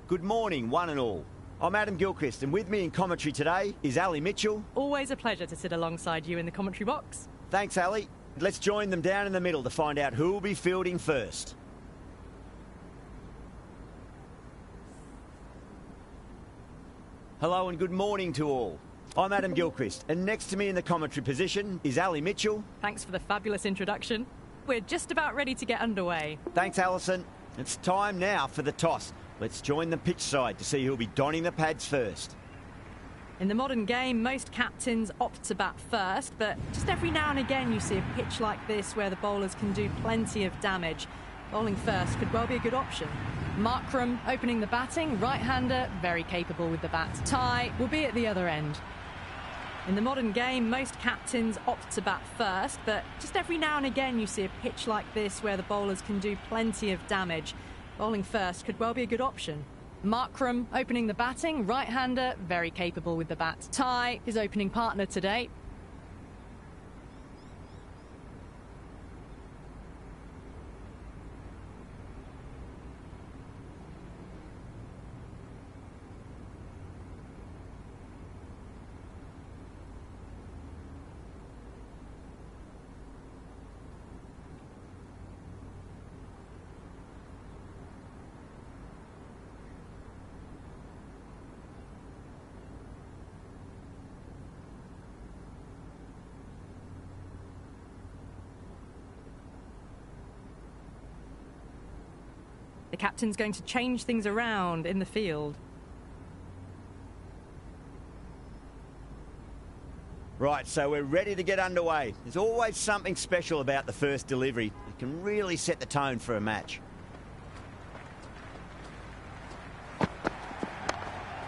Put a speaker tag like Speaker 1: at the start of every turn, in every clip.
Speaker 1: Good morning, one and all. I'm Adam Gilchrist, and with me in commentary today is Ali Mitchell.
Speaker 2: Always a pleasure to sit alongside you in the commentary box.
Speaker 1: Thanks, Ali. Let's join them down in the middle to find out who will be fielding first. Hello and good morning to all. I'm Adam Gilchrist, and next to me in the commentary position is Ali Mitchell.
Speaker 2: Thanks for the fabulous introduction. We're just about ready to get underway.
Speaker 1: Thanks, Alison. It's time now for the toss. Let's join the pitch side to see who'll be donning the pads first.
Speaker 2: In the modern game, most captains opt to bat first, but just every now and again you see a pitch like this where the bowlers can do plenty of damage. Bowling first could well be a good option. Markram opening the batting, right-hander, very capable with the bat. Ty will be at the other end. In the modern game, most captains opt to bat first, but just every now and again you see a pitch like this where the bowlers can do plenty of damage. Bowling first could well be a good option. Markram opening the batting, right-hander, very capable with the bat. Ty, his opening partner today. The captain's going to change things around in the field.
Speaker 1: Right, so we're ready to get underway. There's always something special about the first delivery. It can really set the tone for a match.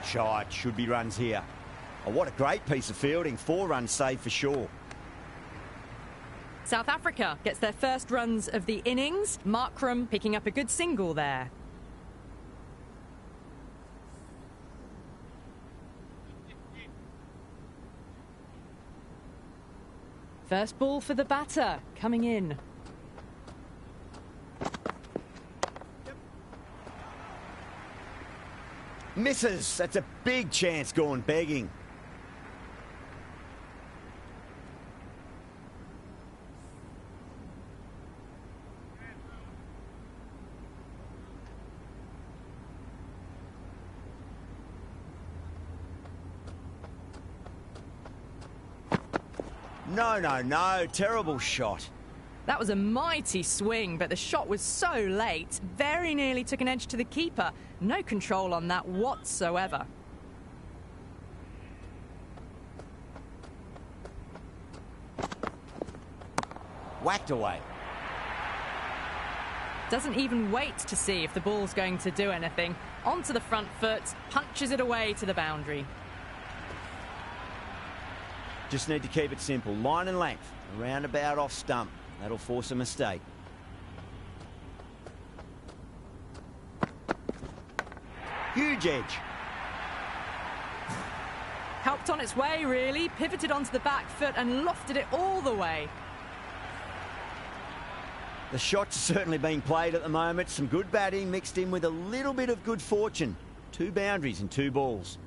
Speaker 1: Shot, should be runs here. Oh, what a great piece of fielding. 4 runs saved for sure.
Speaker 2: South Africa gets their first runs of the innings. Markram picking up a good single there. First ball for the batter, coming in.
Speaker 1: Misses. That's a big chance gone begging. No, terrible shot.
Speaker 2: That was a mighty swing, but the shot was so late, very nearly took an edge to the keeper. No control on that whatsoever.
Speaker 1: Whacked away.
Speaker 2: Doesn't even wait to see if the ball's going to do anything. Onto the front foot, punches it away to the boundary.
Speaker 1: Just need to keep it simple. Line and length. A roundabout off stump. That'll force a mistake. Huge edge.
Speaker 2: Helped on its way, really. Pivoted onto the back foot and lofted it all the way.
Speaker 1: The shots are certainly being played at the moment. Some good batting mixed in with a little bit of good fortune. 2 boundaries and 2 balls.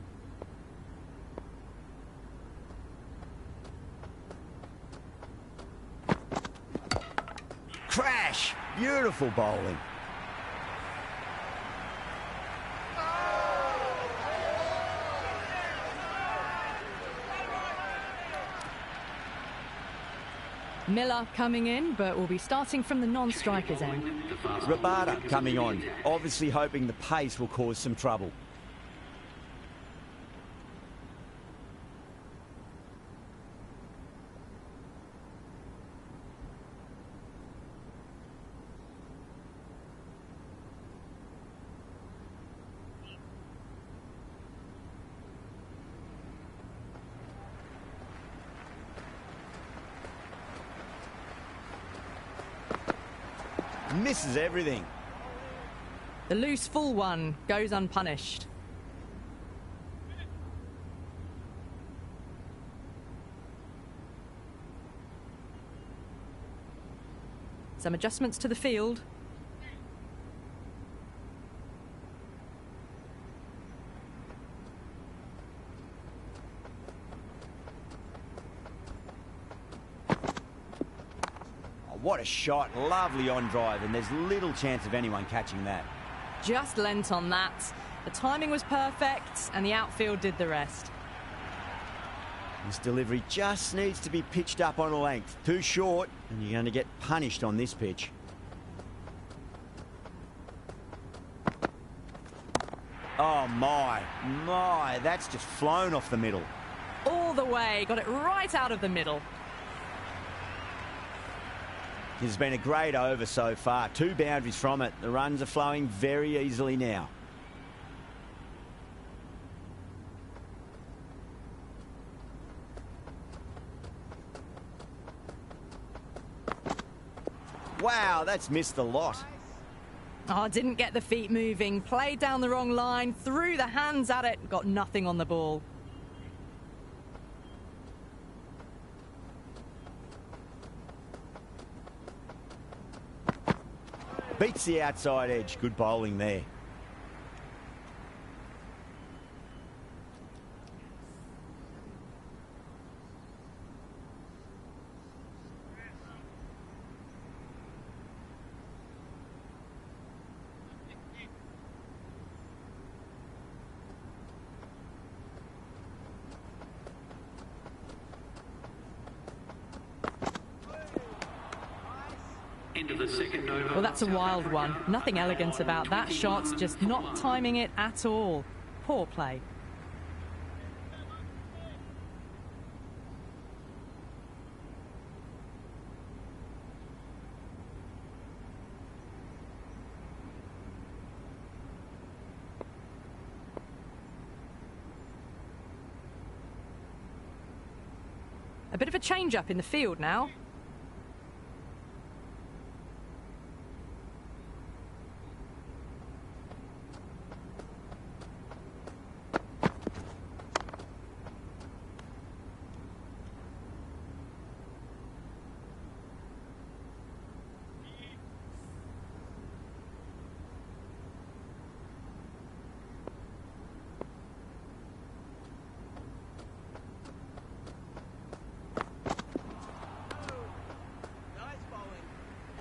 Speaker 1: Crash! Beautiful bowling.
Speaker 2: Miller coming in, but will be starting from the non-strikers end.
Speaker 1: Rabada coming on, obviously hoping the pace will cause some trouble. Misses everything.
Speaker 2: The loose full one goes unpunished. Some adjustments to the field.
Speaker 1: What a shot. Lovely on drive, and there's little chance of anyone catching that.
Speaker 2: Just lent on that. The timing was perfect, and the outfield did the rest.
Speaker 1: This delivery just needs to be pitched up on a length. Too short, and you're going to get punished on this pitch. Oh, my. That's just flown off the middle.
Speaker 2: All the way. Got it right out of the middle.
Speaker 1: This has been a great over so far. 2 boundaries from it. The runs are flowing very easily now. Wow, that's missed the lot.
Speaker 2: Oh, didn't get the feet moving. Played down the wrong line. Threw the hands at it. Got nothing on the ball.
Speaker 1: Beats the outside edge. Good bowling there.
Speaker 3: Into the second over.
Speaker 2: Well, that's a wild one. Nothing elegant about that shot, just not timing it at all. Poor play. A bit of a change-up in the field now.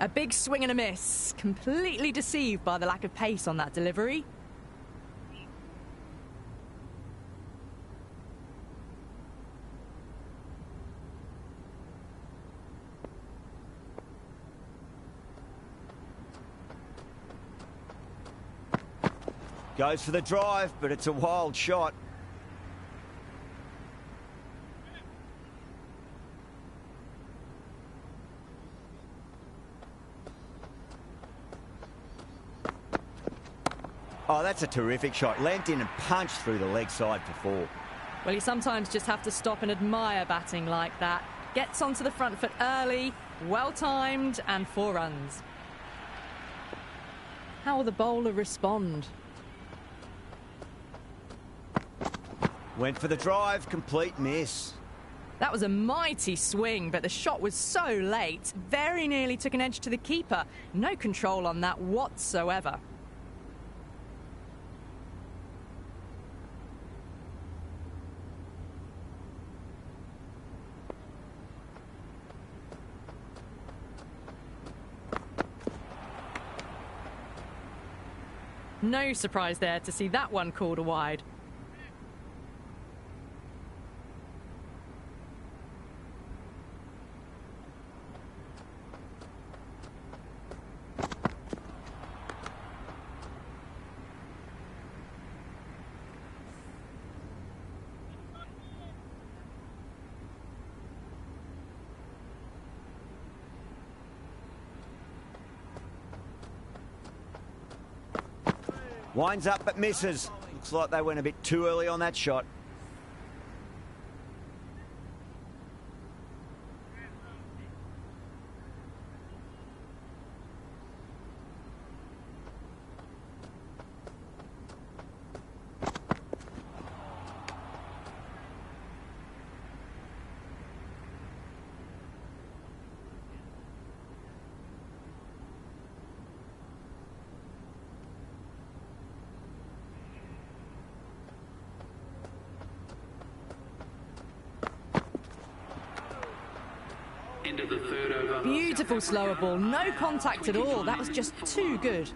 Speaker 2: A big swing and a miss. Completely deceived by the lack of pace on that delivery.
Speaker 1: Goes for the drive, but it's a wild shot. Oh, that's a terrific shot. Leant in and punched through the leg side for 4.
Speaker 2: Well, you sometimes just have to stop and admire batting like that. Gets onto the front foot early, well-timed, and 4 runs. How will the bowler respond?
Speaker 1: Went for the drive, complete miss.
Speaker 2: That was a mighty swing, but the shot was so late. Very nearly took an edge to the keeper. No control on that whatsoever. No surprise there to see that one called a wide.
Speaker 1: Winds up but misses. Looks like they went a bit too early on that shot.
Speaker 3: Into the third over.
Speaker 2: Beautiful slower ball, no contact at all. That was just too good.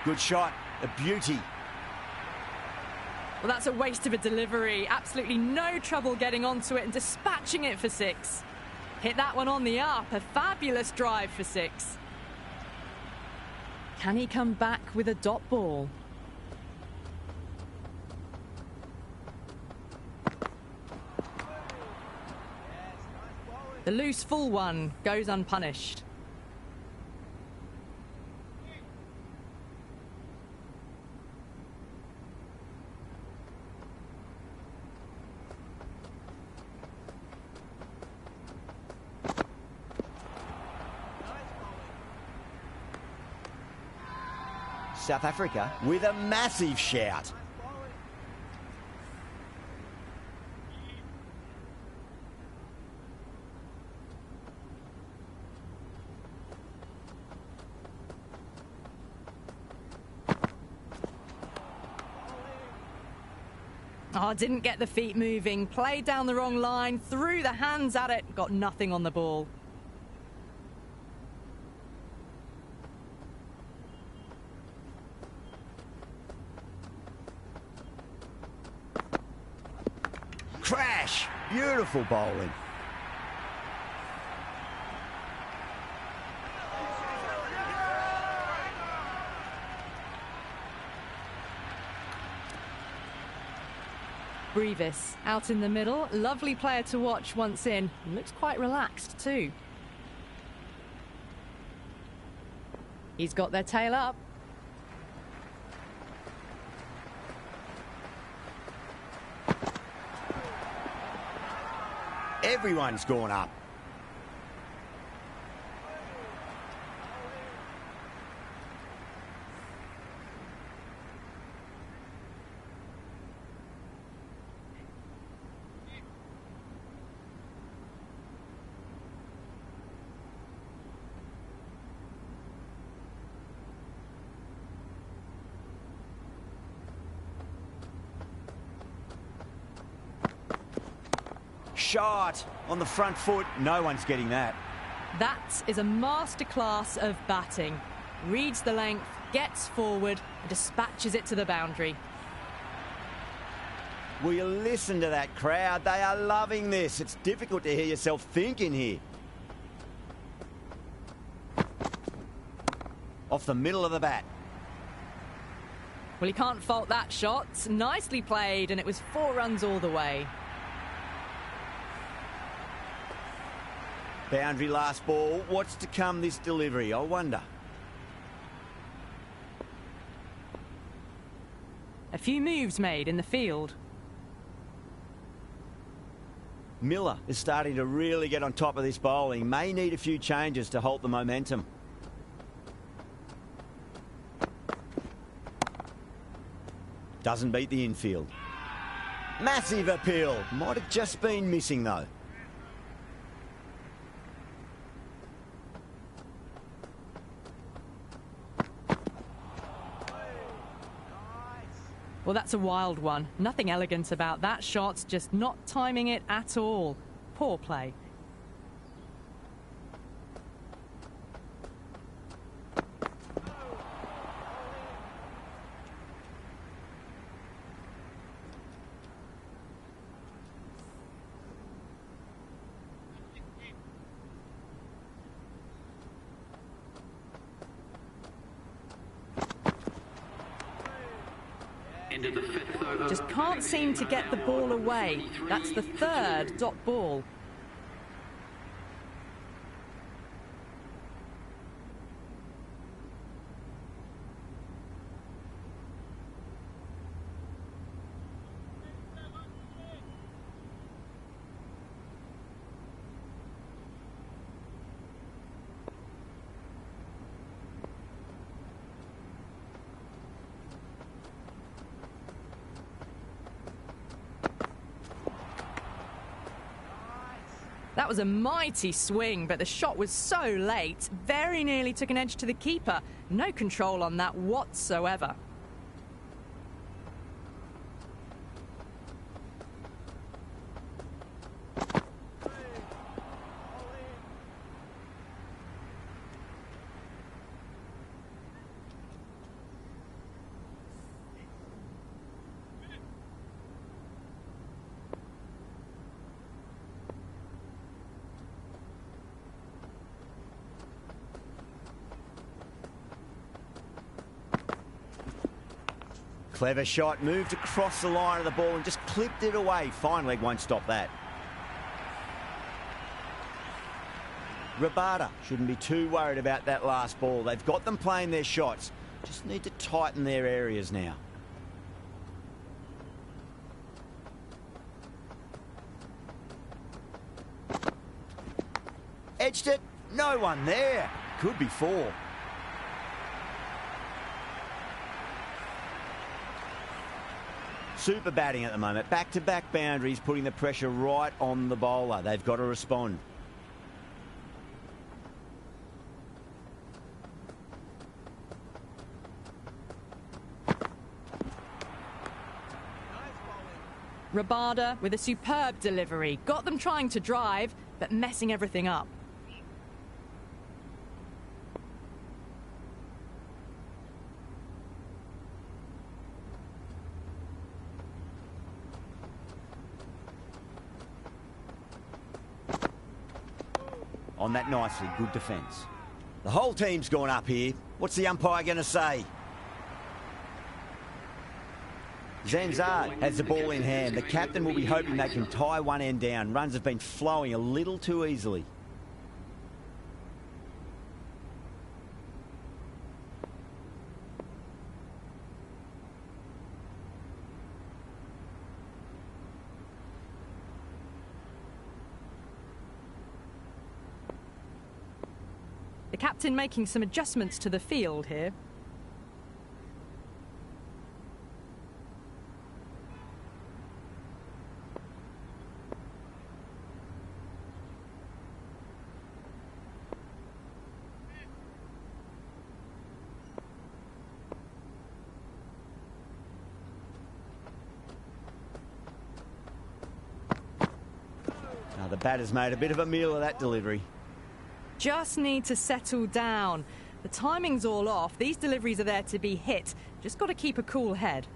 Speaker 1: Good shot, a beauty.
Speaker 2: Well, that's a waste of a delivery. Absolutely no trouble getting onto it and dispatching it for 6. Hit that one on the up. A fabulous drive for 6. Can he come back with a dot ball? The loose full one goes unpunished.
Speaker 1: South Africa with a massive shout.
Speaker 2: Oh, didn't get the feet moving, played down the wrong line, threw the hands at it, got nothing on the ball.
Speaker 1: Crash! Beautiful bowling.
Speaker 2: Brevis out in the middle. Lovely player to watch once in. Looks quite relaxed too. He's got their tail up.
Speaker 1: Everyone's gone up. Shot on the front foot. No one's getting that.
Speaker 2: That is a masterclass of batting. Reads the length, gets forward, and dispatches it to the boundary.
Speaker 1: Will you listen to that crowd? They are loving this. It's difficult to hear yourself thinking here. Off the middle of the bat.
Speaker 2: Well, he can't fault that shot. Nicely played, and it was 4 runs all the way.
Speaker 1: Boundary last ball. What's to come this delivery, I wonder?
Speaker 2: A few moves made in the field.
Speaker 1: Miller is starting to really get on top of this bowling. May need a few changes to halt the momentum. Doesn't beat the infield. Massive appeal. Might have just been missing though.
Speaker 2: Well, that's a wild one. Nothing elegant about that shot, just not timing it at all. Poor play. Just can't seem to get the ball away. That's the 3rd dot ball. That was a mighty swing, but the shot was so late, very nearly took an edge to the keeper. No control on that whatsoever.
Speaker 1: Clever shot, moved across the line of the ball and just clipped it away. Fine leg won't stop that. Rabada shouldn't be too worried about that last ball. They've got them playing their shots. Just need to tighten their areas now. Edged it. No one there. Could be four. Super batting at the moment. Back-to-back boundaries, putting the pressure right on the bowler. They've got to respond.
Speaker 2: Rabada with a superb delivery. Got them trying to drive, but messing everything up.
Speaker 1: On that nicely, good defence. The whole team's gone up here. What's the umpire going to say? Zanzard has the ball in hand. The captain will be hoping they can tie one end down. Runs have been flowing a little too easily.
Speaker 2: The captain making some adjustments to the field here.
Speaker 1: Now the batter's made a bit of a meal of that delivery.
Speaker 2: Just need to settle down. The timing's all off. These deliveries are there to be hit. Just got to keep a cool head.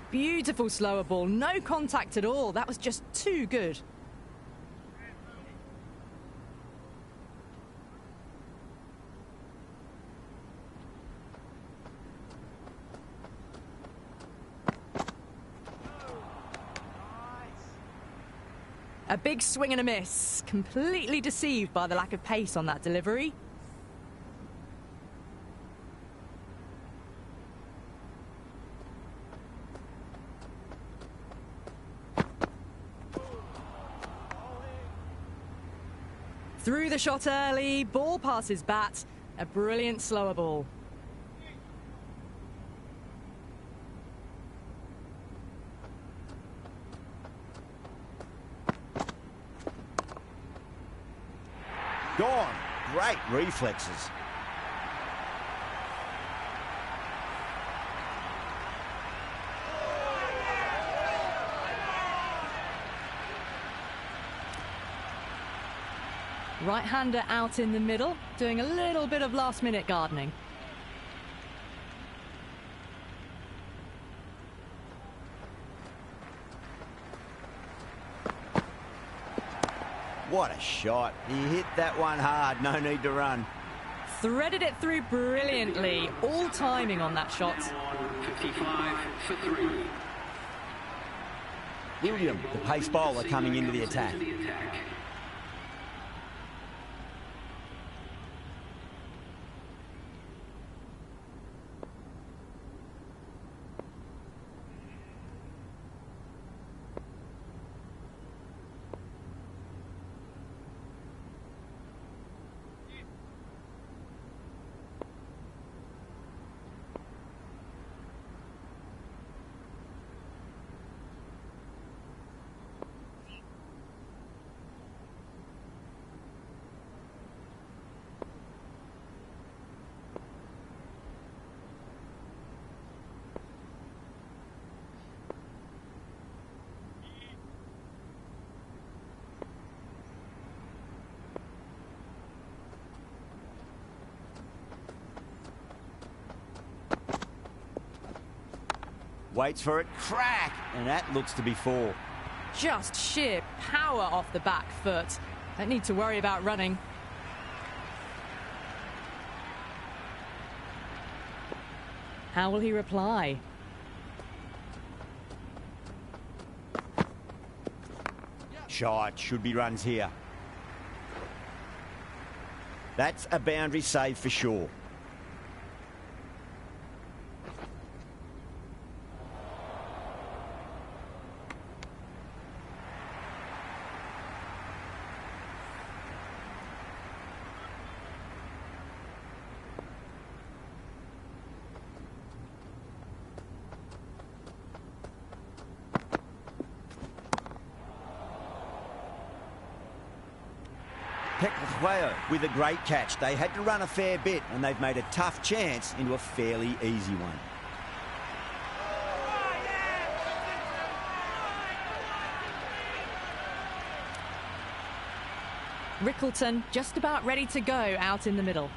Speaker 2: Beautiful slower ball. No contact at all. That was just too good. A big swing and a miss. Completely deceived by the lack of pace on that delivery. Through the shot early, ball passes bat. A brilliant slower ball.
Speaker 1: Gone. Great reflexes.
Speaker 2: Right-hander out in the middle, doing a little bit of last-minute gardening.
Speaker 1: What a shot. He hit that one hard. No need to run.
Speaker 2: Threaded it through brilliantly. All timing on that shot.
Speaker 3: 55 for 3.
Speaker 1: William, the pace bowler, coming into the attack. Waits for it, crack, and that looks to be 4.
Speaker 2: Just sheer power off the back foot. Don't need to worry about running. How will he reply?
Speaker 1: Shot, should be runs here. That's a boundary save for sure. With a great catch. They had to run a fair bit and they've made a tough chance into a fairly easy one.
Speaker 2: Rickleton just about ready to go out in the middle.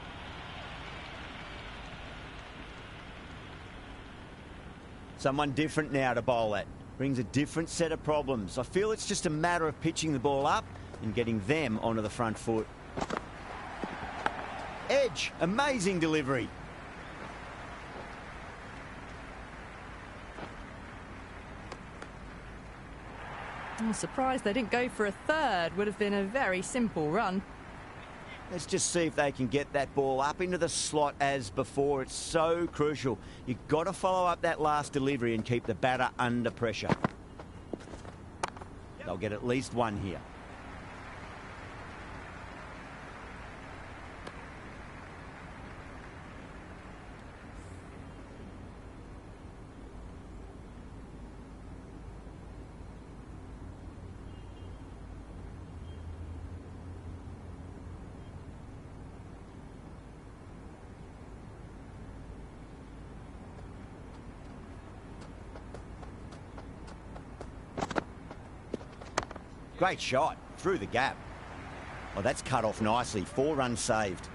Speaker 1: Someone different now to bowl at. Brings a different set of problems. I feel it's just a matter of pitching the ball up and getting them onto the front foot. Edge, amazing delivery.
Speaker 2: I'm surprised they didn't go for a third. Would have been a very simple run.
Speaker 1: Let's just see if they can get that ball up into the slot as before. It's so crucial. You've got to follow up that last delivery and keep the batter under pressure. They'll get at least one here. Great shot, through the gap. Oh, that's cut off nicely. 4 runs saved.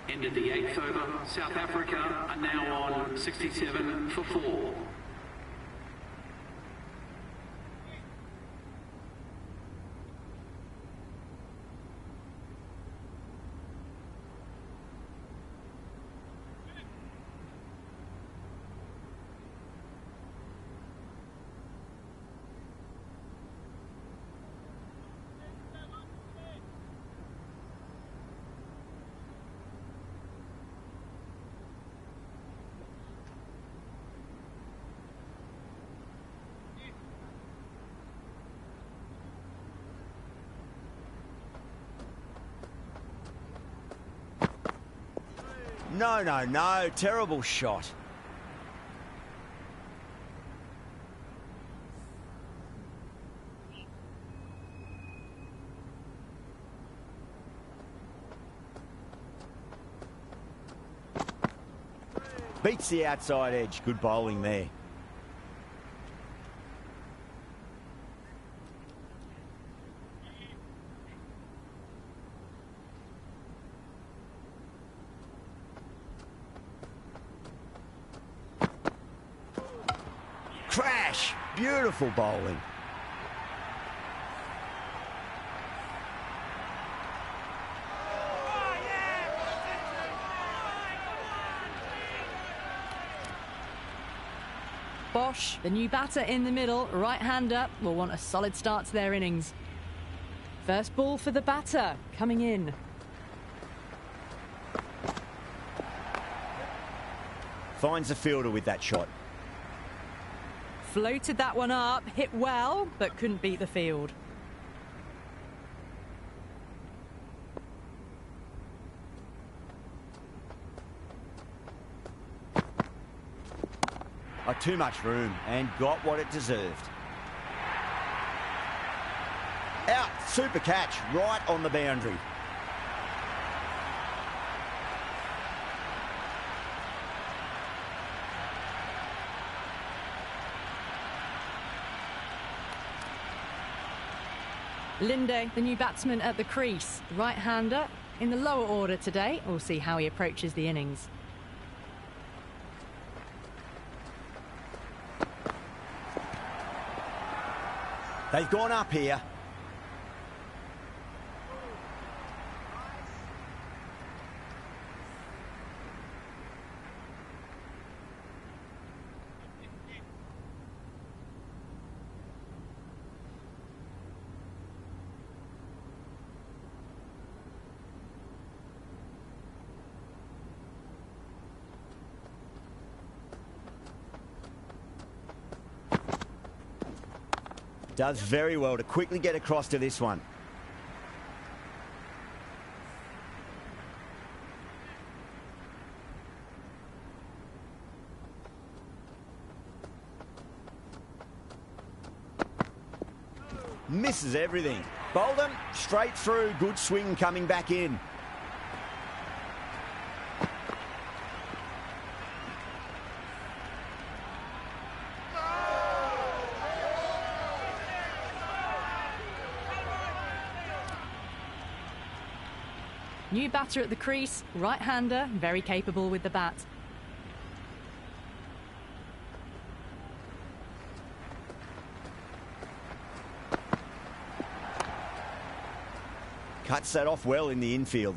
Speaker 3: Ended the 8th over. South Africa are now on 67 for 4.
Speaker 1: No, no, no. Terrible shot. Beats the outside edge. Good bowling there. Crash! Beautiful bowling.
Speaker 2: Bosch, the new batter in the middle, right-hander, will want a solid start to their innings. First ball for the batter, coming in.
Speaker 1: Finds the fielder with that shot.
Speaker 2: Floated that one up, hit well, but couldn't beat the field.
Speaker 1: Too much room and got what it deserved. Out, super catch, right on the boundary.
Speaker 2: Linde, the new batsman at the crease, right-hander in the lower order today. We'll see how he approaches the innings.
Speaker 1: They've gone up here. Does very well to quickly get across to this one. Misses everything. Bolden straight through. Good swing coming back in.
Speaker 2: New batter at the crease, right-hander, very capable with the bat.
Speaker 1: Cuts that off well in the infield.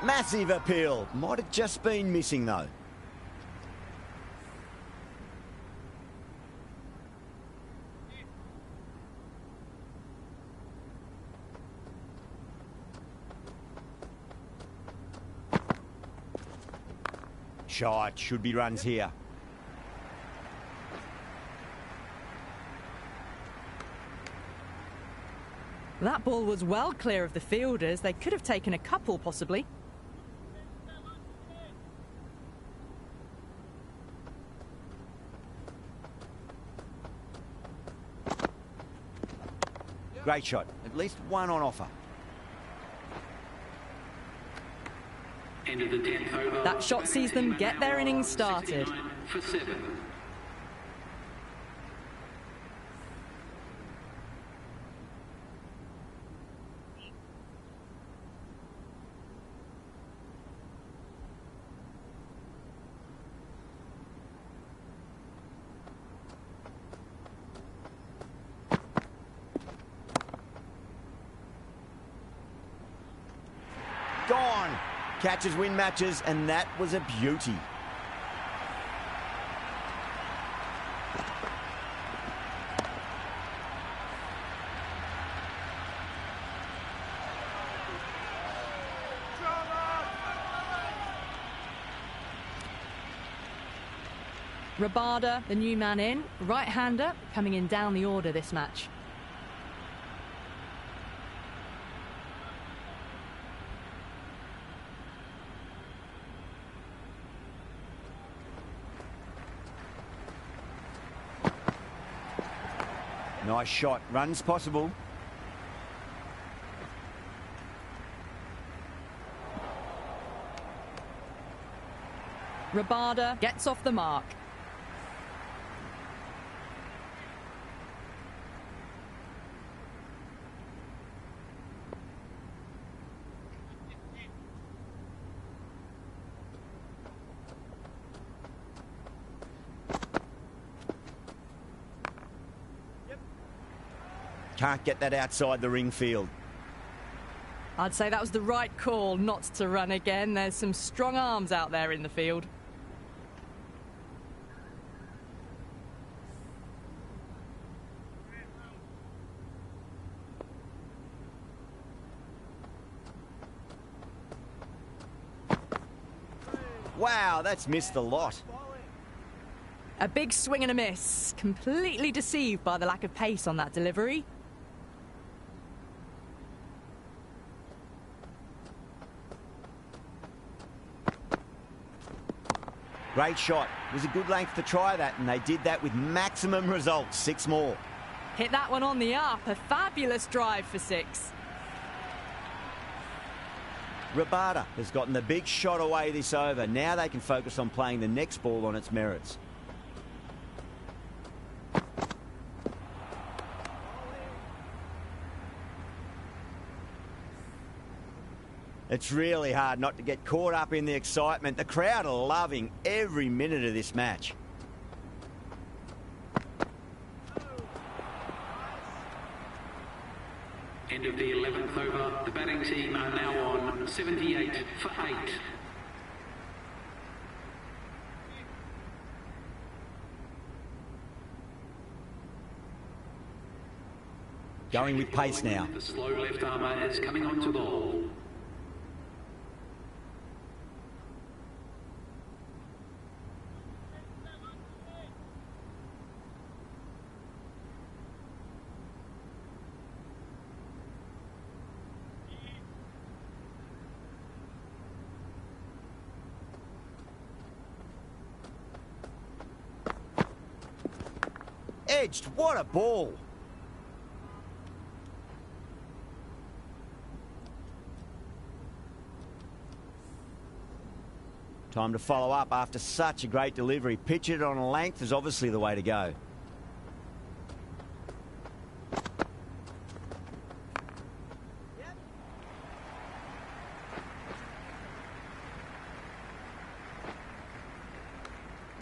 Speaker 1: Massive appeal. Might have just been missing though. Shot. Should be runs here.
Speaker 2: That ball was well clear of the fielders. They could have taken a couple possibly.
Speaker 1: Great shot. At least one on offer.
Speaker 3: End of the 10th over.
Speaker 2: That shot sees them get their innings started.
Speaker 3: 69 for 7.
Speaker 1: Gone. Catches win matches, and that was a beauty.
Speaker 2: Rabada, the new man in, right-hander, coming in down the order this match.
Speaker 1: Nice shot. Runs possible.
Speaker 2: Rabada gets off the mark.
Speaker 1: Can't get that outside the ring field.
Speaker 2: I'd say that was the right call not to run again. There's some strong arms out there in the field.
Speaker 1: Wow, that's missed a lot.
Speaker 2: A big swing and a miss. Completely deceived by the lack of pace on that delivery.
Speaker 1: Great shot. It was a good length to try that, and they did that with maximum results. 6 more.
Speaker 2: Hit that one on the up. A fabulous drive for 6.
Speaker 1: Rabada has gotten the big shot away this over. Now they can focus on playing the next ball on its merits. It's really hard not to get caught up in the excitement. The crowd are loving every minute of this match.
Speaker 3: End of the 11th over. The batting team are now on 78 for 8.
Speaker 1: Going with pace now.
Speaker 3: The slow left armour is coming on to bowl.
Speaker 1: Edged, what a ball. Time to follow up after such a great delivery. Pitch it on a length is obviously the way to go.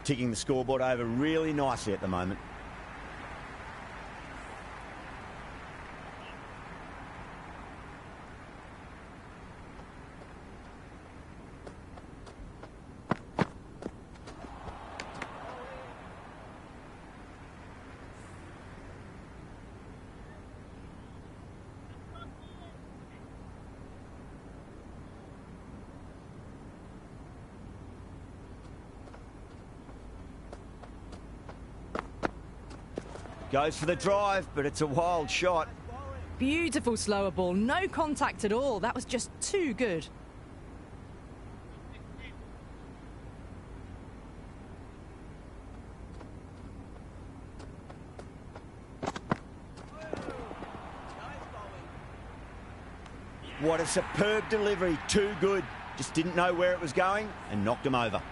Speaker 1: Ticking the scoreboard over really nicely at the moment. Goes for the drive, but it's a wild shot.
Speaker 2: Beautiful slower ball, no contact at all. That was just too good.
Speaker 1: What a superb delivery, too good. Just didn't know where it was going and knocked him over.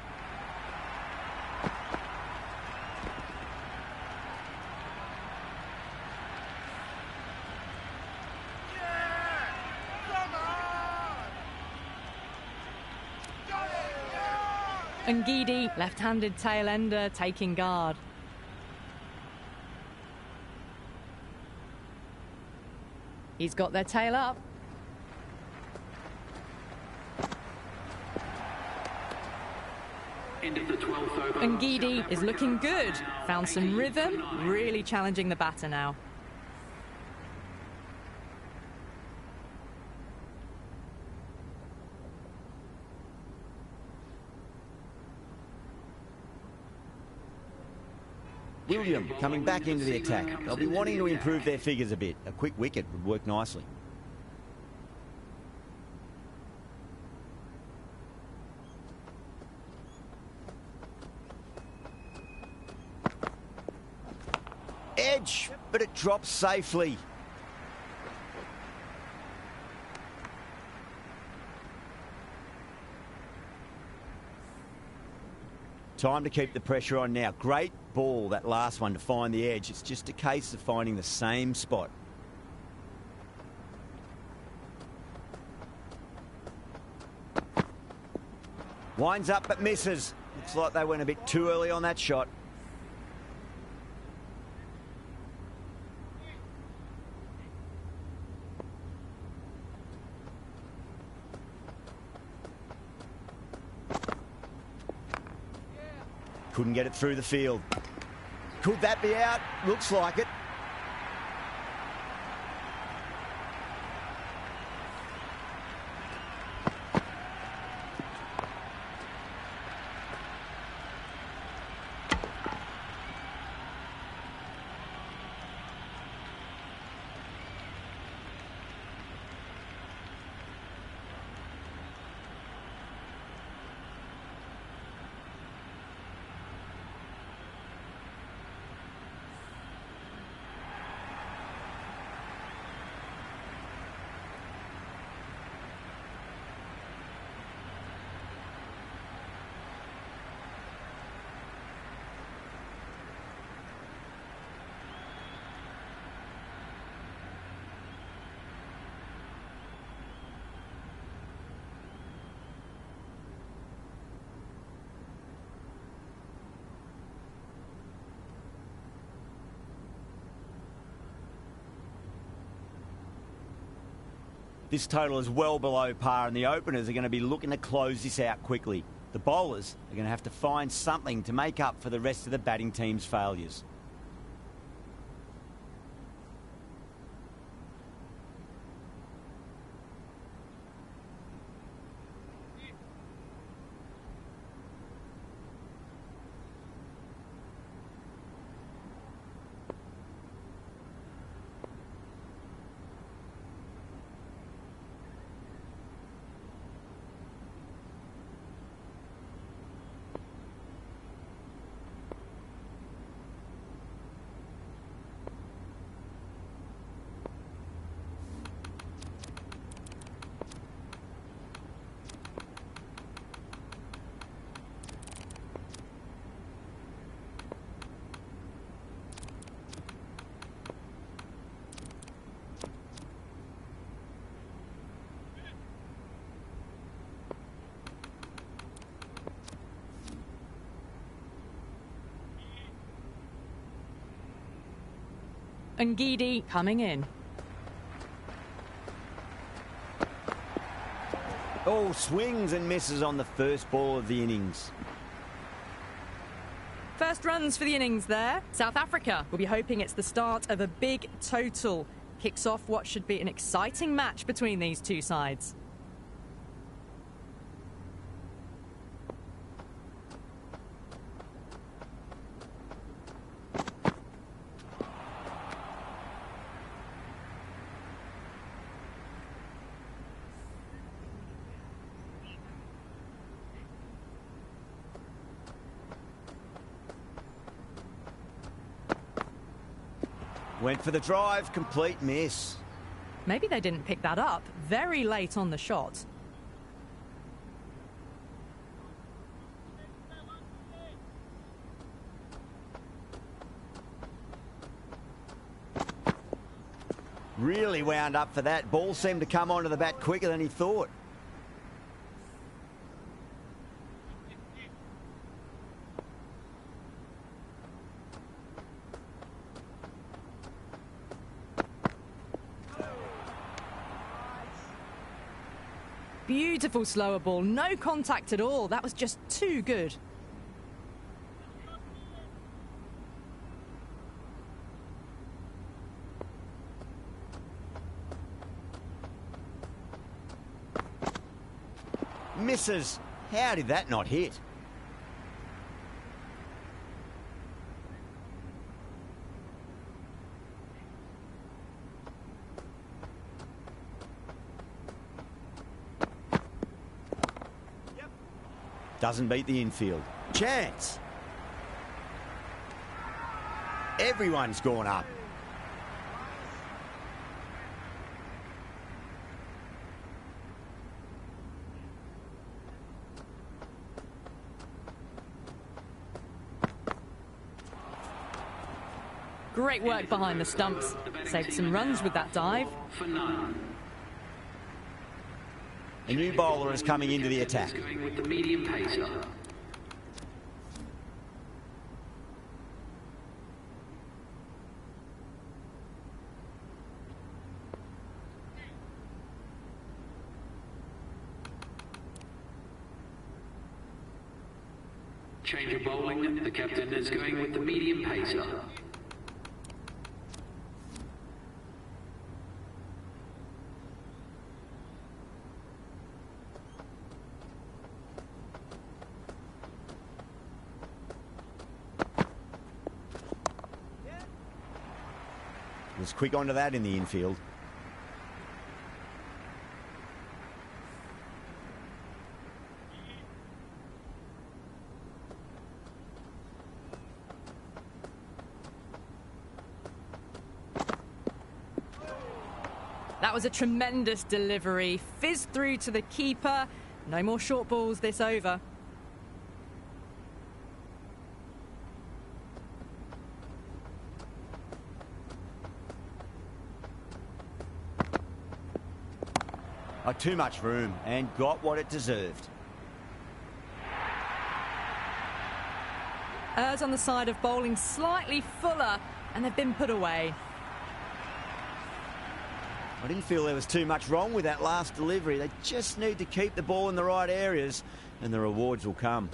Speaker 2: Ngidi, left-handed tail-ender, taking guard. He's got their tail up.
Speaker 3: End of the 12th over.
Speaker 2: Ngidi is looking good. Found some rhythm, really challenging the batter now.
Speaker 1: William coming back into the attack. They'll be wanting to improve their figures a bit. A quick wicket would work nicely. Edge, but it drops safely. Time to keep the pressure on now. Great ball, that last one, to find the edge. It's just a case of finding the same spot. Winds up but misses. Looks like they went a bit too early on that shot. Couldn't get it through the field. Could that be out? Looks like it. This total is well below par, and the openers are going to be looking to close this out quickly. The bowlers are going to have to find something to make up for the rest of the batting team's failures.
Speaker 2: And Guidi coming in.
Speaker 1: Oh, swings and misses on the first ball of the innings.
Speaker 2: First runs for the innings there. South Africa will be hoping it's the start of a big total. Kicks off what should be an exciting match between these two sides.
Speaker 1: Went for the drive, complete miss.
Speaker 2: Maybe they didn't pick that up very late on the shot.
Speaker 1: Really wound up for that. Ball seemed to come onto the bat quicker than he thought.
Speaker 2: Beautiful slower ball, no contact at all. That was just too good.
Speaker 1: Misses. How did that not hit? Doesn't beat the infield. Chance. Everyone's gone up.
Speaker 2: Great work behind the stumps. Saved some runs with that dive.
Speaker 1: A new bowler is coming into the attack.
Speaker 3: With the medium pacer. Change of bowling. The captain is going with the medium pacer.
Speaker 1: Was quick onto that in the infield.
Speaker 2: That was a tremendous delivery. Fizzed through to the keeper. No more short balls this over.
Speaker 1: Oh, too much room and got what it deserved.
Speaker 2: Errs on the side of bowling slightly fuller, and they've been put away.
Speaker 1: I didn't feel there was too much wrong with that last delivery. They just need to keep the ball in the right areas and the rewards will come.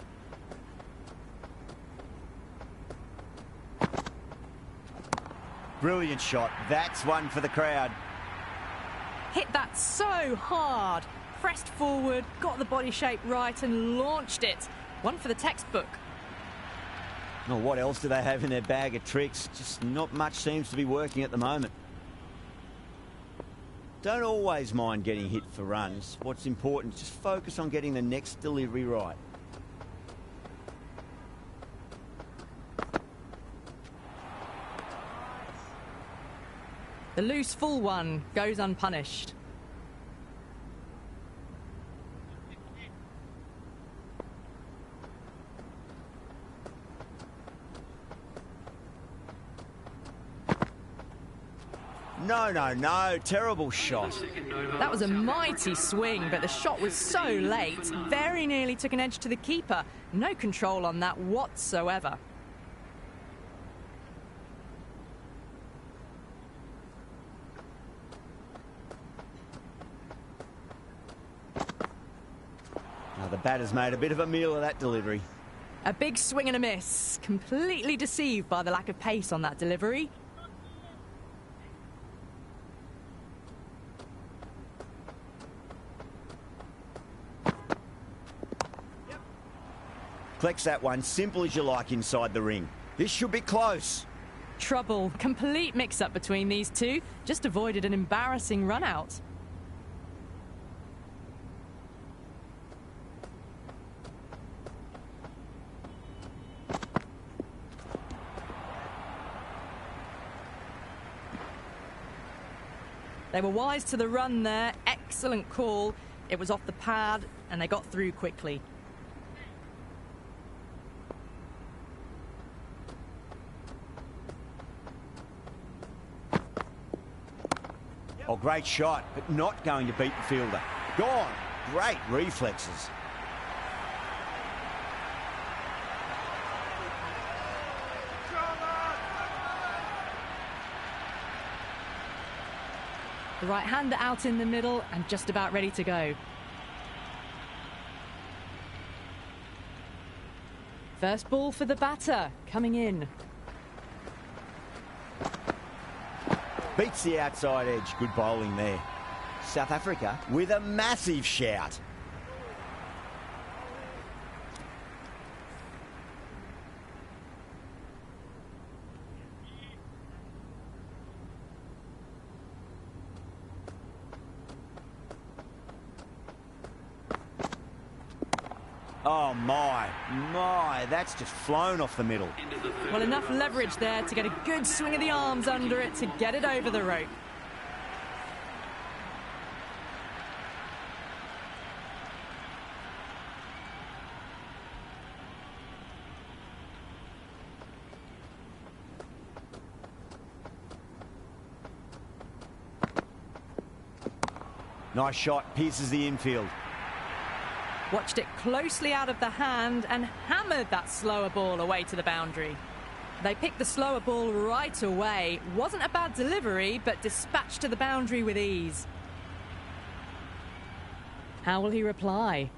Speaker 1: Brilliant shot. That's one for the crowd.
Speaker 2: Hit that so hard. Pressed forward, got the body shape right and launched it. One for the textbook.
Speaker 1: Well, what else do they have in their bag of tricks? Just not much seems to be working at the moment. Don't always mind getting hit for runs. What's important is just focus on getting the next delivery right.
Speaker 2: The loose full one goes unpunished.
Speaker 1: No. Terrible shot.
Speaker 2: That was a mighty swing, but the shot was so late. Very nearly took an edge to the keeper. No control on that whatsoever.
Speaker 1: Now the batter's made a bit of a meal of that delivery.
Speaker 2: A big swing and a miss. Completely deceived by the lack of pace on that delivery.
Speaker 1: Collects that one, simple as you like inside the ring. This should be close.
Speaker 2: Trouble. Complete mix-up between these two. Just avoided an embarrassing run-out. They were wise to the run there. Excellent call. It was off the pad and they got through quickly.
Speaker 1: Oh, great shot, but not going to beat the fielder. Gone. Great reflexes.
Speaker 2: The right-hander out in the middle and just about ready to go. First ball for the batter, coming in.
Speaker 1: Beats the outside edge. Good bowling there. South Africa with a massive shout. Oh my, that's just flown off the middle.
Speaker 2: Well, enough leverage there to get a good swing of the arms under it to get it over the rope.
Speaker 1: Nice shot, pierces the infield.
Speaker 2: Watched it closely out of the hand and hammered that slower ball away to the boundary. They picked the slower ball right away. Wasn't a bad delivery, but dispatched to the boundary with ease. How will he reply?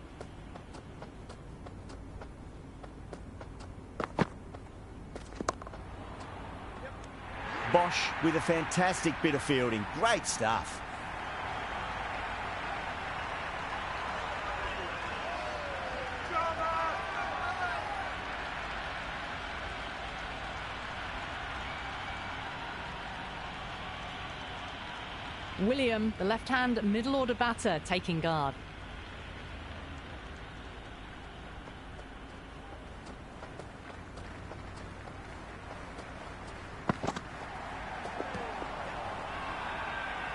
Speaker 1: Bosch with a fantastic bit of fielding. Great stuff.
Speaker 2: William, the left-hand middle-order batter, taking guard.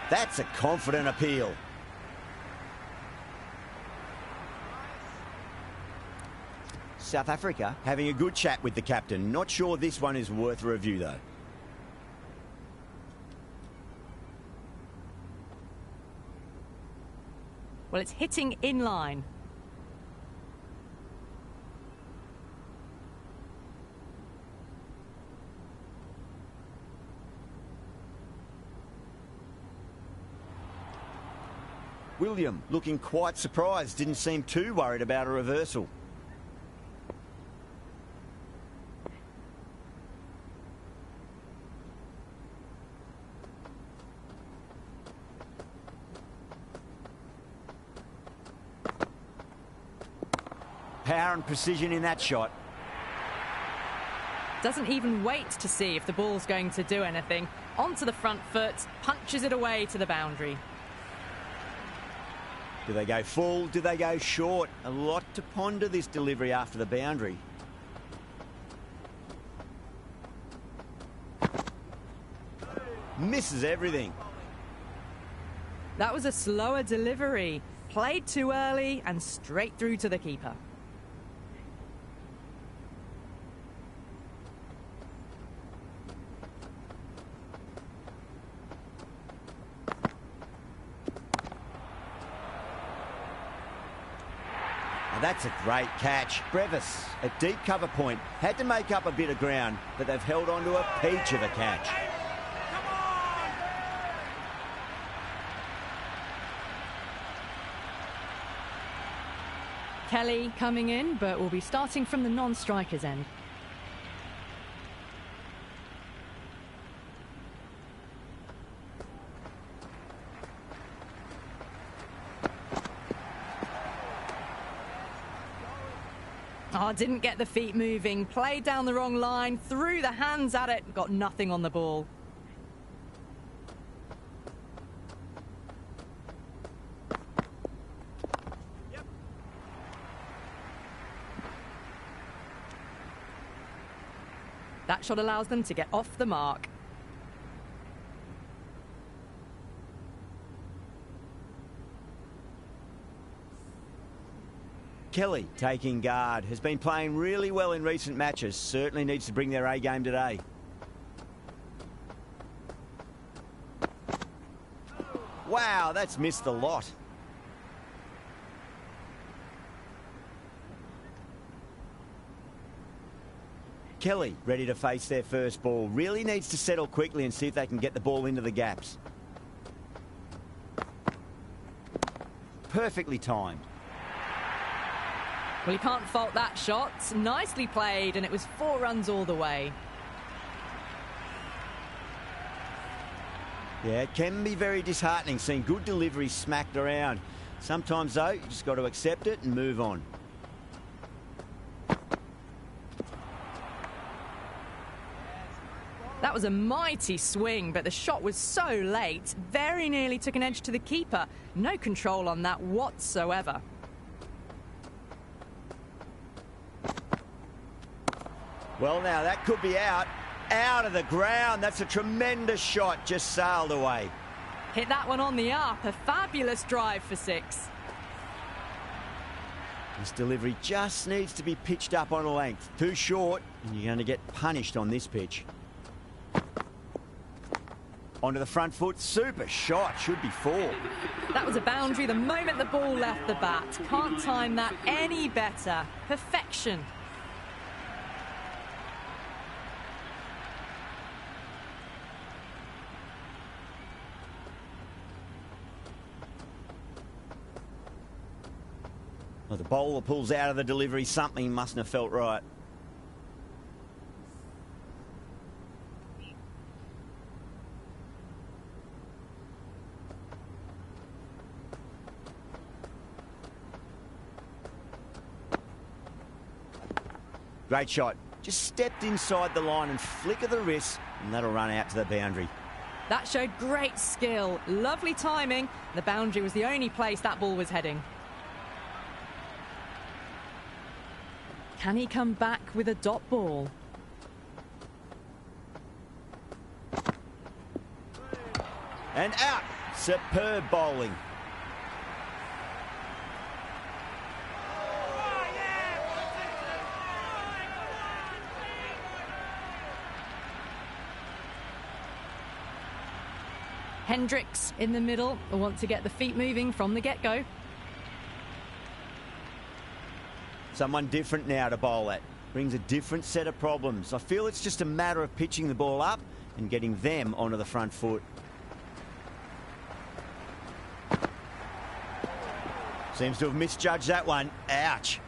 Speaker 1: That's a confident appeal. South Africa having a good chat with the captain. Not sure this one is worth a review, though.
Speaker 2: Well, it's hitting in line.
Speaker 1: William looking quite surprised, didn't seem too worried about a reversal. Power and precision in that shot.
Speaker 2: Doesn't even wait to see if the ball's going to do anything. Onto the front foot, punches it away to the boundary.
Speaker 1: Do they go full? Do they go short? A lot to ponder this delivery after the boundary. Misses everything.
Speaker 2: That was a slower delivery. Played too early and straight through to the keeper.
Speaker 1: That's a great catch. Brevis, at deep cover point, had to make up a bit of ground, but they've held on to a peach of a catch.
Speaker 2: Kelly coming in, but will be starting from the non-striker's end. Oh, didn't get the feet moving, played down the wrong line, threw the hands at it, got nothing on the ball. Yep. That shot allows them to get off the mark.
Speaker 1: Kelly taking guard, has been playing really well in recent matches, certainly needs to bring their A game today. Wow, that's missed the lot. Kelly ready to face their first ball, really needs to settle quickly and see if they can get the ball into the gaps. Perfectly timed.
Speaker 2: Well, you can't fault that shot. Nicely played, and it was 4 runs all the way.
Speaker 1: Yeah, it can be very disheartening seeing good delivery smacked around. Sometimes, though, you just got to accept it and move on.
Speaker 2: That was a mighty swing, but the shot was so late. Very nearly took an edge to the keeper. No control on that whatsoever.
Speaker 1: Well, now, that could be out of the ground. That's a tremendous shot, just sailed away.
Speaker 2: Hit that one on the up. A fabulous drive for 6.
Speaker 1: This delivery just needs to be pitched up on a length. Too short, and you're going to get punished on this pitch. Onto the front foot, super shot, should be 4.
Speaker 2: That was a boundary the moment the ball left the bat. Can't time that any better. Perfection.
Speaker 1: Well, the bowler pulls out of the delivery. Something mustn't have felt right. Great shot. Just stepped inside the line and flick of the wrist, and that'll run out to the boundary.
Speaker 2: That showed great skill. Lovely timing. The boundary was the only place that ball was heading. Can he come back with a dot ball?
Speaker 1: And out. Superb bowling.
Speaker 2: Hendricks in the middle will want to get the feet moving from the get-go.
Speaker 1: Someone different now to bowl at. Brings a different set of problems. I feel it's just a matter of pitching the ball up and getting them onto the front foot. Seems to have misjudged that one. Ouch.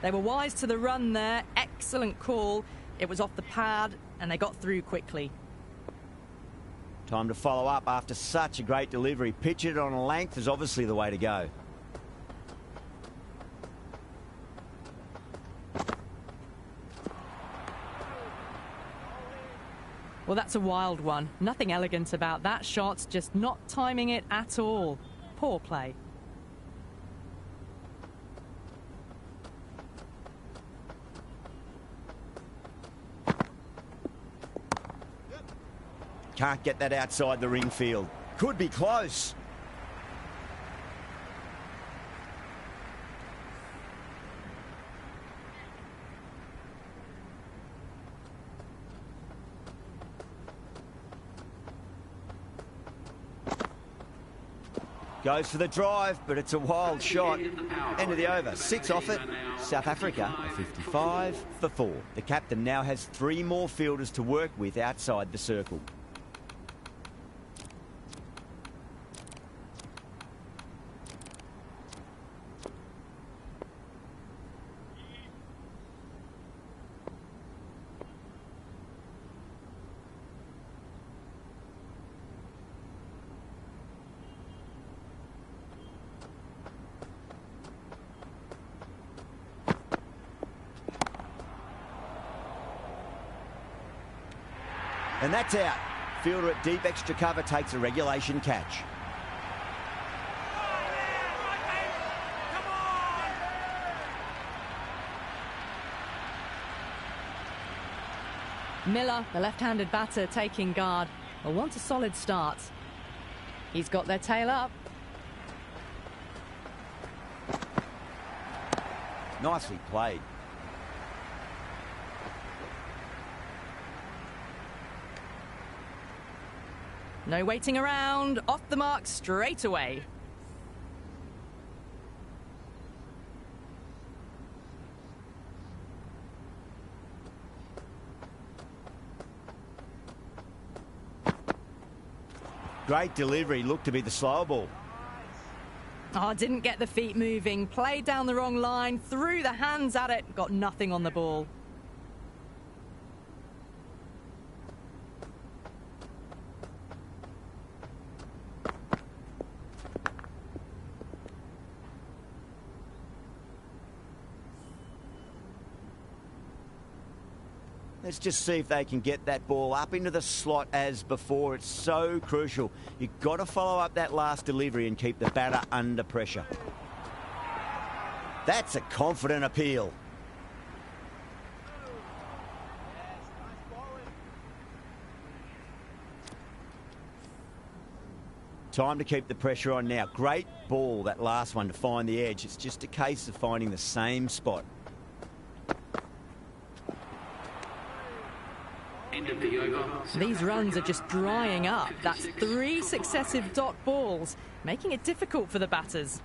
Speaker 2: They were wise to the run there. Excellent call. It was off the pad and they got through quickly.
Speaker 1: Time to follow up after such a great delivery. Pitch it on a length is obviously the way to go.
Speaker 2: Well, that's a wild one. Nothing elegant about that shot, just not timing it at all. Poor play.
Speaker 1: Can't get that outside the ring field. Could be close. Goes for the drive, but it's a wild shot. End of the over. 6 off it. South Africa are 55 for 4. The captain now has 3 more fielders to work with outside the circle. And that's out. Fielder at deep extra cover takes a regulation catch.
Speaker 2: Miller, the left-handed batter, taking guard. Will want a solid start. He's got their tail up.
Speaker 1: Nicely played.
Speaker 2: No waiting around. Off the mark straight away.
Speaker 1: Great delivery. Looked to be the slower ball.
Speaker 2: Oh, didn't get the feet moving. Played down the wrong line. Threw the hands at it. Got nothing on the ball.
Speaker 1: Let's just see if they can get that ball up into the slot as before. It's so crucial. You've got to follow up that last delivery and keep the batter under pressure. That's a confident appeal. Time to keep the pressure on now. Great ball, that last one, to find the edge. It's just a case of finding the same spot.
Speaker 3: End of the over.
Speaker 2: These runs are just drying up. That's 3 successive dot balls, making it difficult for the batters.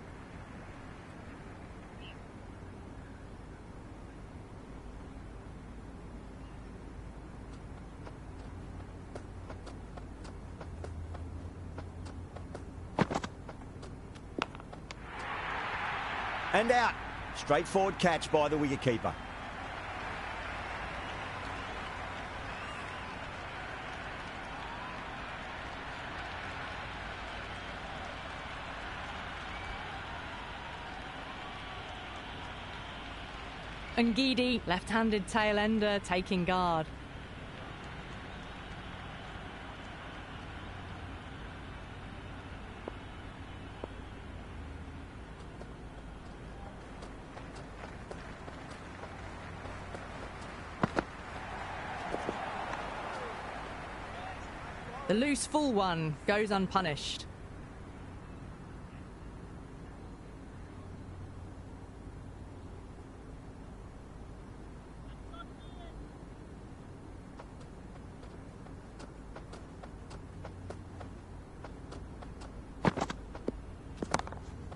Speaker 1: And out. Straightforward catch by the wicketkeeper.
Speaker 2: Ngidi, left-handed tail-ender, taking guard. The loose full one goes unpunished.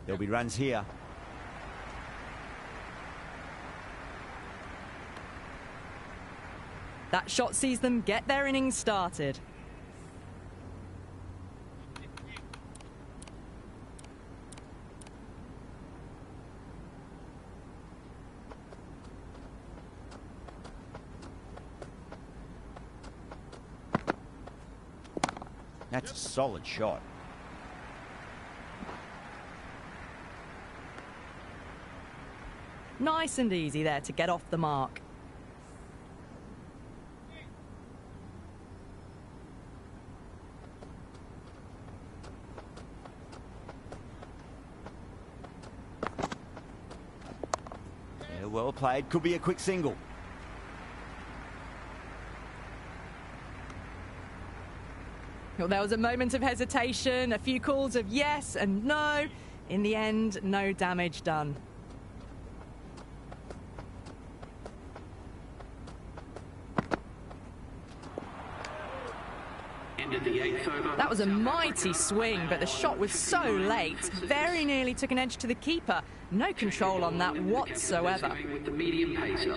Speaker 1: There'll be runs here.
Speaker 2: That shot sees them get their innings started.
Speaker 1: That's a solid shot.
Speaker 2: Nice and easy there to get off the mark.
Speaker 1: Yeah, well played. Could be a quick single.
Speaker 2: Well, there was a moment of hesitation, a few calls of yes and no. In the end, no damage done. That was a mighty swing, but the shot was so late. Very nearly took an edge to the keeper. No control on that whatsoever.
Speaker 3: With the medium pacer.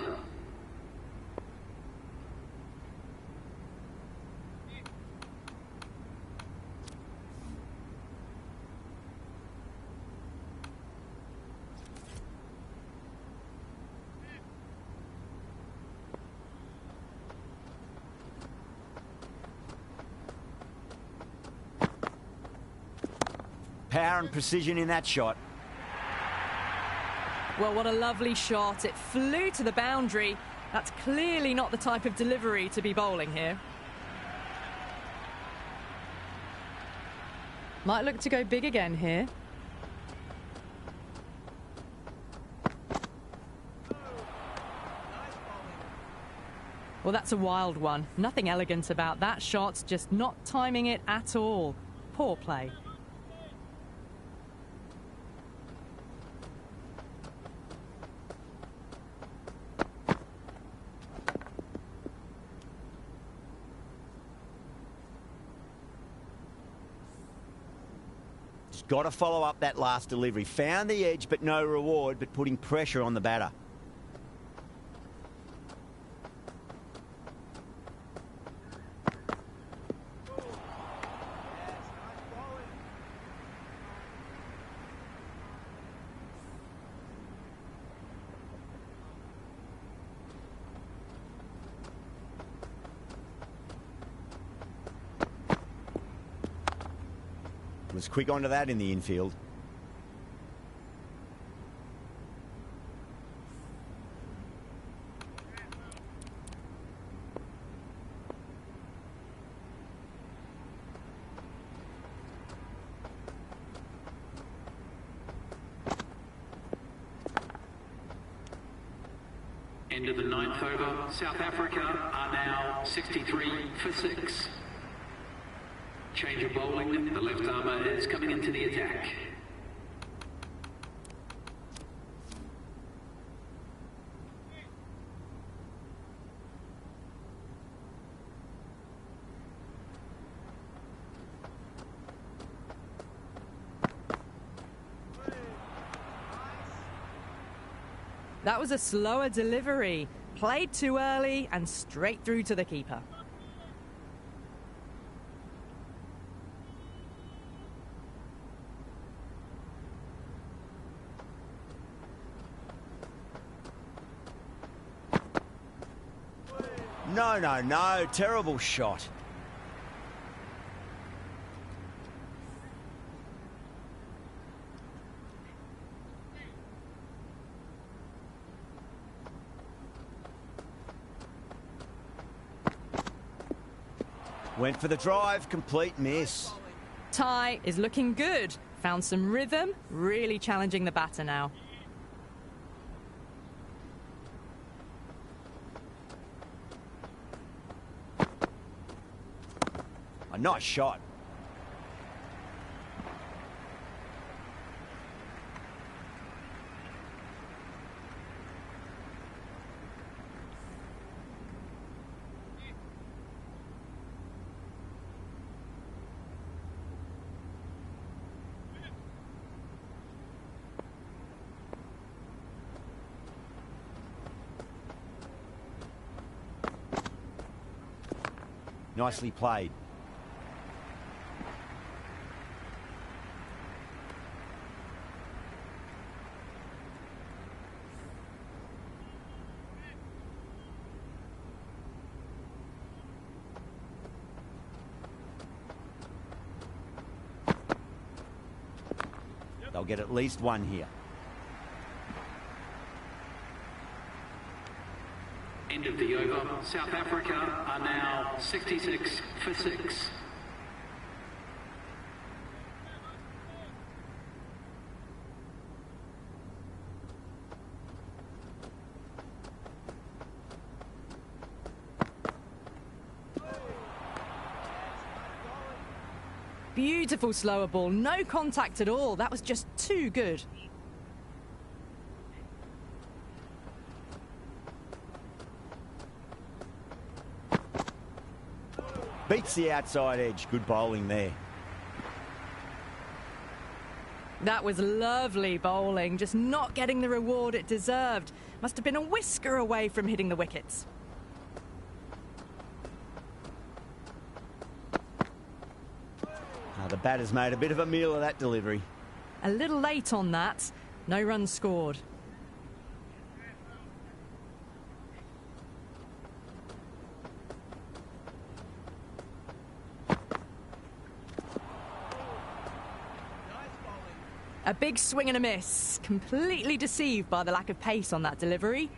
Speaker 1: Power and precision in that shot.
Speaker 2: Well, what a lovely shot. It flew to the boundary. That's clearly not the type of delivery to be bowling here. Might look to go big again here. Well, that's a wild one. Nothing elegant about that shot, just not timing it at all. Poor play.
Speaker 1: Got to follow up that last delivery. Found the edge, but no reward, but putting pressure on the batter. Was quick onto that in the infield.
Speaker 3: End of the ninth over. South Africa are now 63 for 6. Change of bowling. The left armour is coming into the attack.
Speaker 2: That was a slower delivery. Played too early and straight through to the keeper.
Speaker 1: No. Terrible shot. Went for the drive, complete miss.
Speaker 2: Ty is looking good. Found some rhythm, really challenging the batter now.
Speaker 1: A nice shot. Nicely played. get at least one here.
Speaker 3: End of the over. South Africa are now 66 for 6.
Speaker 2: Beautiful slower ball, no contact at all. That was just too good.
Speaker 1: Beats the outside edge. Good bowling there.
Speaker 2: That was lovely bowling, just not getting the reward it deserved. Must have been a whisker away from hitting the wickets.
Speaker 1: The batter's made a bit of a meal of that delivery.
Speaker 2: A little late on that. No runs scored. A big swing and a miss. Completely deceived by the lack of pace on that delivery.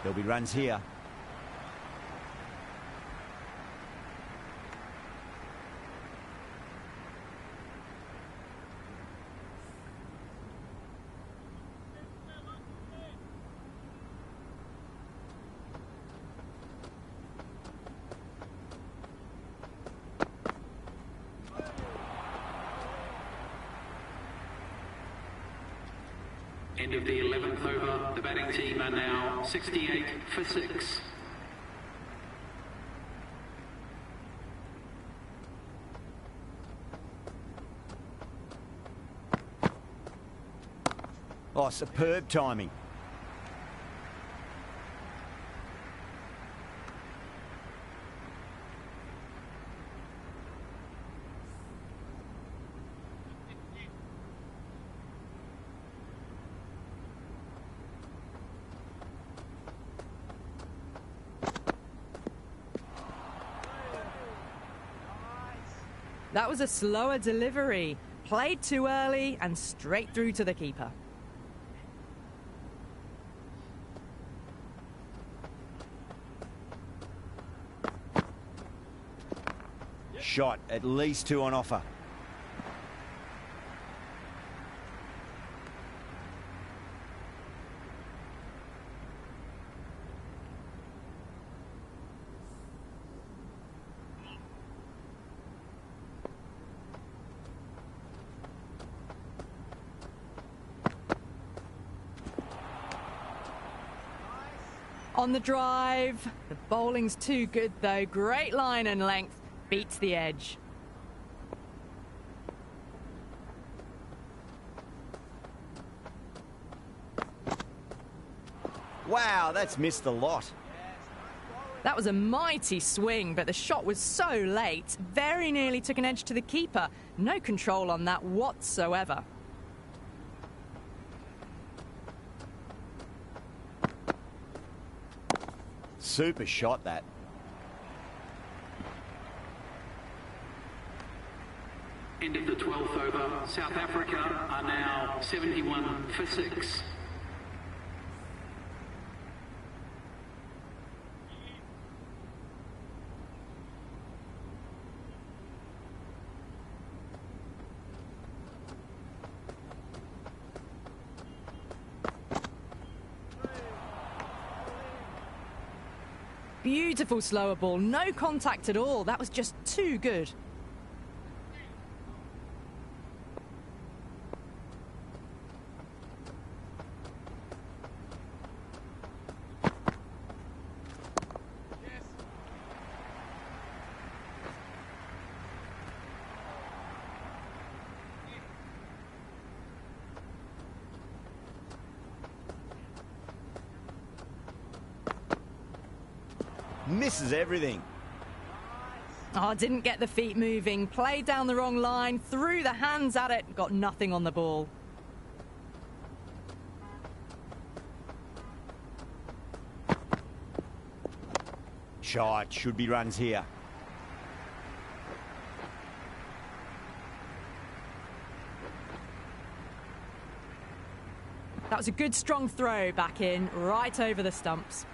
Speaker 1: There'll be runs here.
Speaker 3: End of the 11th over. The batting team are now 68 for 6.
Speaker 1: Oh, superb timing.
Speaker 2: That was a slower delivery. Played too early and straight through to the keeper.
Speaker 1: Shot, at least 2 on offer.
Speaker 2: On the drive. The bowling's too good though. Great line and length. Beats the edge.
Speaker 1: Wow, that's missed the lot.
Speaker 2: That was a mighty swing, but the shot was so late. Very nearly took an edge to the keeper. No control on that whatsoever.
Speaker 1: Super shot, that.
Speaker 3: End of the 12th over. South Africa are now 71 for 6.
Speaker 2: Beautiful slower ball. No contact at all. That was just too good.
Speaker 1: Misses everything.
Speaker 2: Oh, didn't get the feet moving. Played down the wrong line. Threw the hands at it. Got nothing on the ball.
Speaker 1: Shot. Should be runs here.
Speaker 2: That was a good strong throw back in, right over the stumps.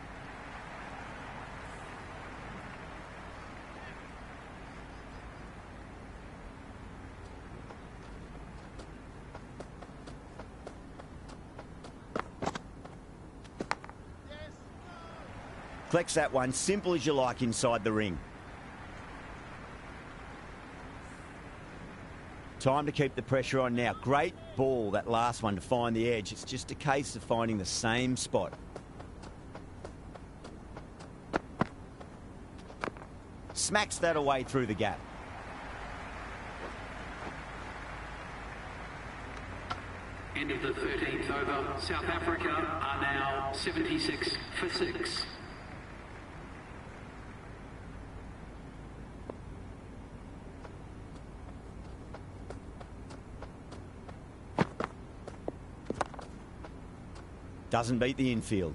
Speaker 1: Collects that one, simple as you like, inside the ring. Time to keep the pressure on now. Great ball, that last one, to find the edge. It's just a case of finding the same spot. Smacks that away through the gap.
Speaker 3: End of the 13th over. South Africa are now 76 for 6.
Speaker 1: Doesn't beat the infield.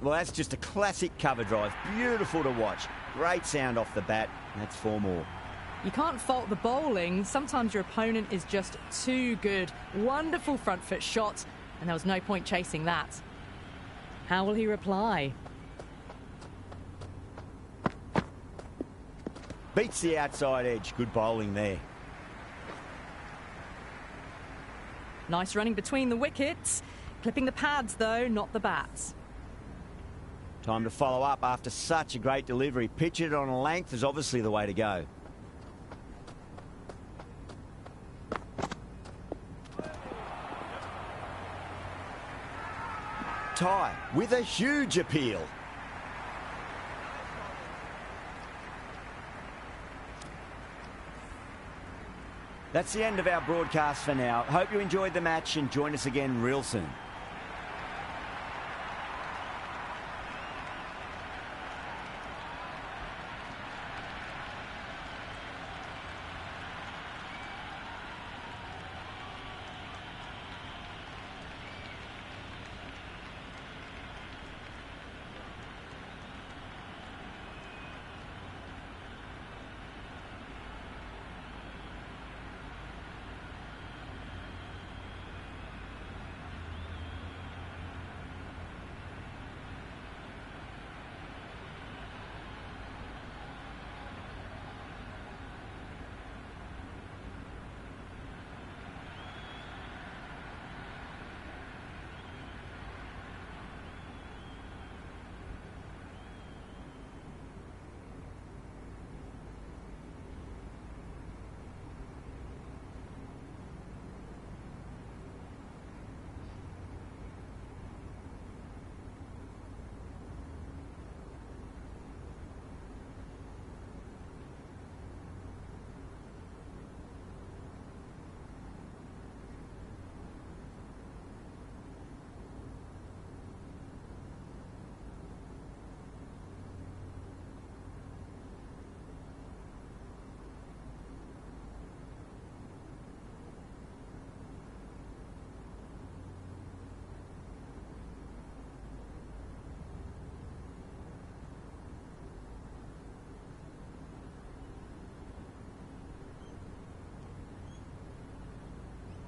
Speaker 1: Well, that's just a classic cover drive. Beautiful to watch. Great sound off the bat. That's 4 more.
Speaker 2: You can't fault the bowling. Sometimes your opponent is just too good. Wonderful front foot shot, and there was no point chasing that. How will he reply?
Speaker 1: Beats the outside edge. Good bowling there.
Speaker 2: Nice running between the wickets. Clipping the pads, though, not the bats.
Speaker 1: Time to follow up after such a great delivery. Pitch it on a length is obviously the way to go. Ty with a huge appeal. That's the end of our broadcast for now. Hope you enjoyed the match and join us again real soon.